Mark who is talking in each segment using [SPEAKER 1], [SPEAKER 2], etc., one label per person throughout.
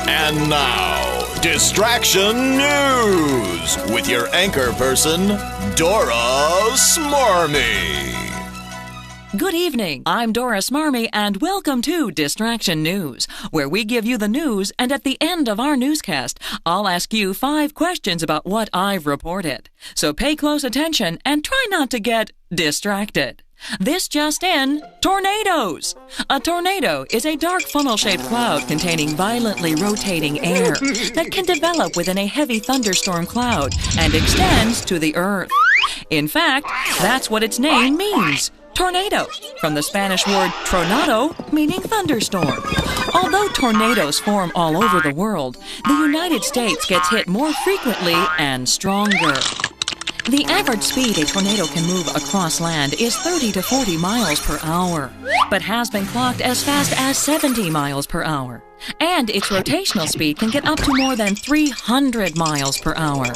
[SPEAKER 1] And now, Distraction News with your anchor person, Dora Smarmy.
[SPEAKER 2] Good evening, I'm Dora Smarmy, and welcome to Distraction News, where we give you the news, and at the end of our newscast, I'll ask you 5 questions about what I've reported. So pay close attention and try not to get distracted. This just in, tornadoes! A tornado is a dark funnel-shaped cloud containing violently rotating air that can develop within a heavy thunderstorm cloud and extends to the earth. In fact, that's what its name means. Tornado, from the Spanish word tronado, meaning thunderstorm. Although tornadoes form all over the world, the United States gets hit more frequently and stronger. The average speed a tornado can move across land is 30 to 40 miles per hour, but has been clocked as fast as 70 miles per hour. And its rotational speed can get up to more than 300 miles per hour.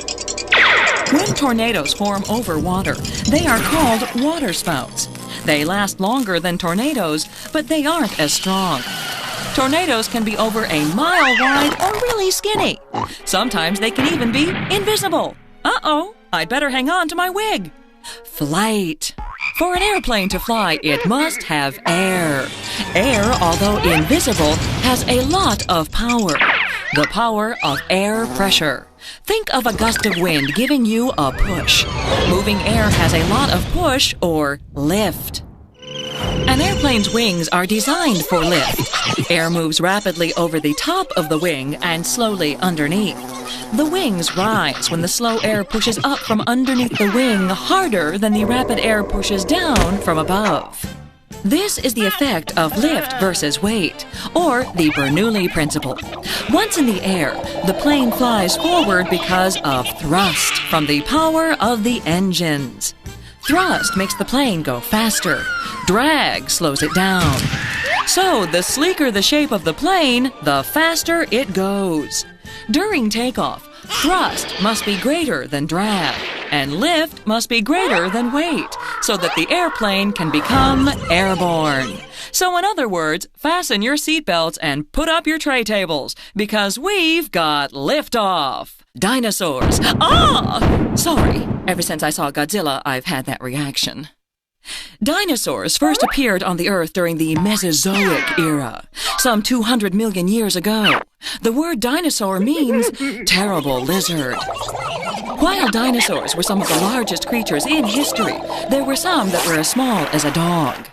[SPEAKER 2] When tornadoes form over water, they are called waterspouts. They last longer than tornadoes, but they aren't as strong. Tornadoes can be over a mile wide or really skinny. Sometimes they can even be invisible. Uh-oh, I'd better hang on to my wig. Flight. For an airplane to fly, it must have air. Air, although invisible, has a lot of power. The power of air pressure. Think of a gust of wind giving you a push. Moving air has a lot of push or lift. An airplane's wings are designed for lift. Air moves rapidly over the top of the wing and slowly underneath. The wings rise when the slow air pushes up from underneath the wing harder than the rapid air pushes down from above. This is the effect of lift versus weight, or the Bernoulli principle. Once in the air, the plane flies forward because of thrust from the power of the engines. Thrust makes the plane go faster. Drag slows it down. So the sleeker the shape of the plane, the faster it goes. During takeoff, thrust must be greater than drag, and lift must be greater than weight, so that the airplane can become airborne. So in other words, fasten your seatbelts and put up your tray tables, because we've got liftoff. Dinosaurs. Ah! Sorry, ever since I saw Godzilla, I've had that reaction. Dinosaurs first appeared on the Earth during the Mesozoic era, some 200 million years ago. The word dinosaur means terrible lizard. While dinosaurs were some of the largest creatures in history, there were some that were as small as a dog.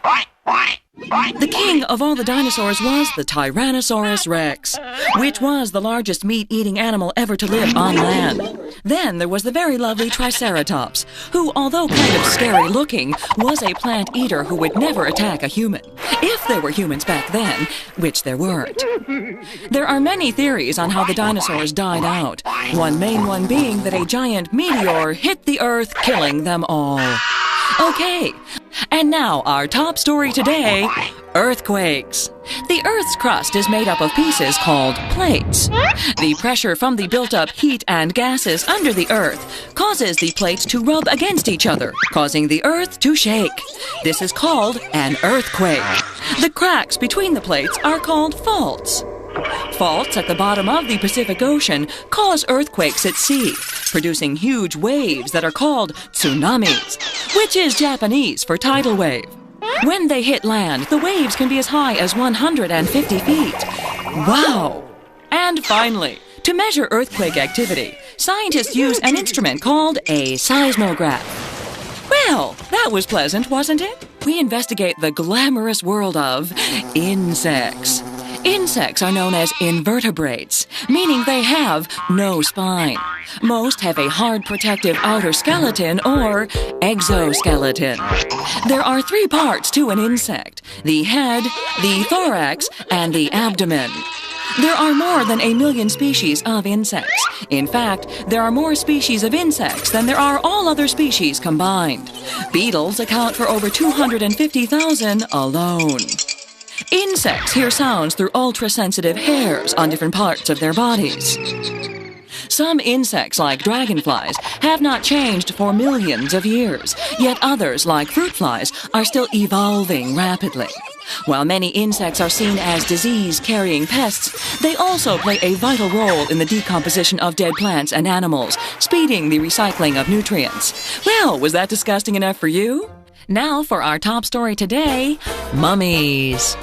[SPEAKER 2] The king of all the dinosaurs was the Tyrannosaurus Rex, which was the largest meat-eating animal ever to live on land. Then there was the very lovely Triceratops, who, although kind of scary-looking, was a plant eater who would never attack a human, if there were humans back then, which there weren't. There are many theories on how the dinosaurs died out, one main one being that a giant meteor hit the Earth, killing them all. Okay, and now our top story today, earthquakes. The Earth's crust is made up of pieces called plates. The pressure from the built-up heat and gases under the Earth causes the plates to rub against each other, causing the Earth to shake. This is called an earthquake. The cracks between the plates are called faults. Faults at the bottom of the Pacific Ocean cause earthquakes at sea, producing huge waves that are called tsunamis, which is Japanese for tidal wave. When they hit land, the waves can be as high as 150 feet. Wow! And finally, to measure earthquake activity, scientists use an instrument called a seismograph. Well, that was pleasant, wasn't it? We investigate the glamorous world of insects. Insects are known as invertebrates, meaning they have no spine. Most have a hard protective outer skeleton or exoskeleton. There are 3 parts to an insect: the head, the thorax, and the abdomen. There are more than 1 million species of insects. In fact, there are more species of insects than there are all other species combined. Beetles account for over 250,000 alone. Insects hear sounds through ultra-sensitive hairs on different parts of their bodies. Some insects, like dragonflies, have not changed for millions of years, yet others, like fruit flies, are still evolving rapidly. While many insects are seen as disease-carrying pests, they also play a vital role in the decomposition of dead plants and animals, speeding the recycling of nutrients. Well, was that disgusting enough for you? Now for our top story today, mummies.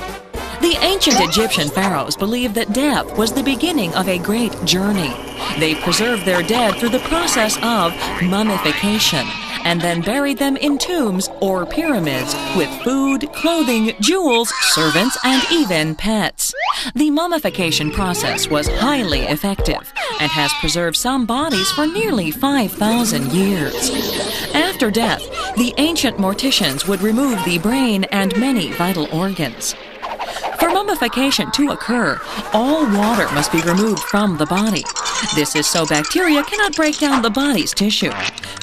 [SPEAKER 2] The ancient Egyptian pharaohs believed that death was the beginning of a great journey. They preserved their dead through the process of mummification and then buried them in tombs or pyramids with food, clothing, jewels, servants, and even pets. The mummification process was highly effective and has preserved some bodies for nearly 5,000 years. After death, the ancient morticians would remove the brain and many vital organs. For mummification to occur, all water must be removed from the body. This is so bacteria cannot break down the body's tissue.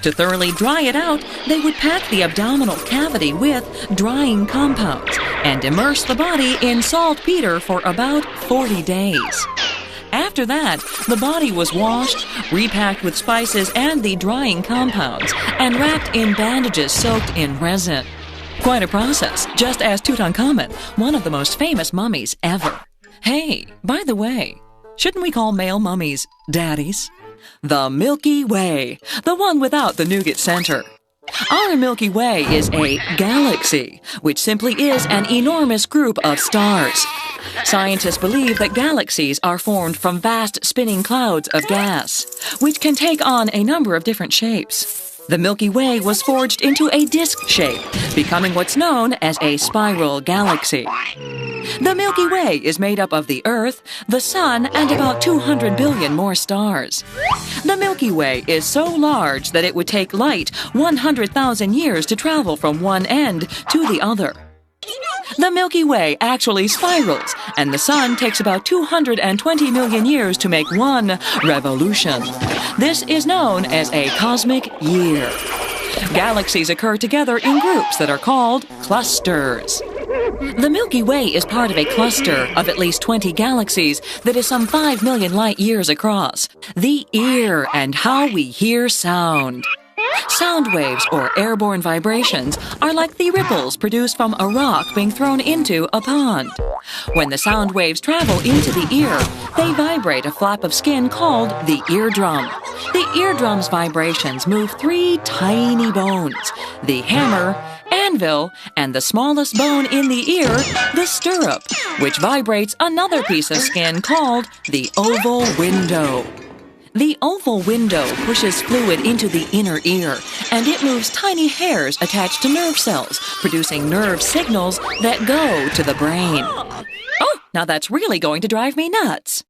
[SPEAKER 2] To thoroughly dry it out, they would pack the abdominal cavity with drying compounds and immerse the body in saltpeter for about 40 days. After that, the body was washed, repacked with spices and the drying compounds, and wrapped in bandages soaked in resin. Quite a process, just as Tutankhamun, one of the most famous mummies ever. Hey, by the way, shouldn't we call male mummies daddies? The Milky Way, the one without the nougat center. Our Milky Way is a galaxy, which simply is an enormous group of stars. Scientists believe that galaxies are formed from vast spinning clouds of gas, which can take on a number of different shapes. The Milky Way was forged into a disk shape, becoming what's known as a spiral galaxy. The Milky Way is made up of the Earth, the Sun, and about 200 billion more stars. The Milky Way is so large that it would take light 100,000 years to travel from one end to the other. The Milky Way actually spirals, and the Sun takes about 220 million years to make one revolution. This is known as a cosmic year. Galaxies occur together in groups that are called clusters. The Milky Way is part of a cluster of at least 20 galaxies that is some 5 million light years across. The ear and how we hear sound. Sound waves, or airborne vibrations, are like the ripples produced from a rock being thrown into a pond. When the sound waves travel into the ear, they vibrate a flap of skin called the eardrum. The eardrum's vibrations move 3 tiny bones: the hammer, anvil, and the smallest bone in the ear, the stirrup, which vibrates another piece of skin called the oval window. The oval window pushes fluid into the inner ear, and it moves tiny hairs attached to nerve cells, producing nerve signals that go to the brain. Oh, now that's really going to drive me nuts.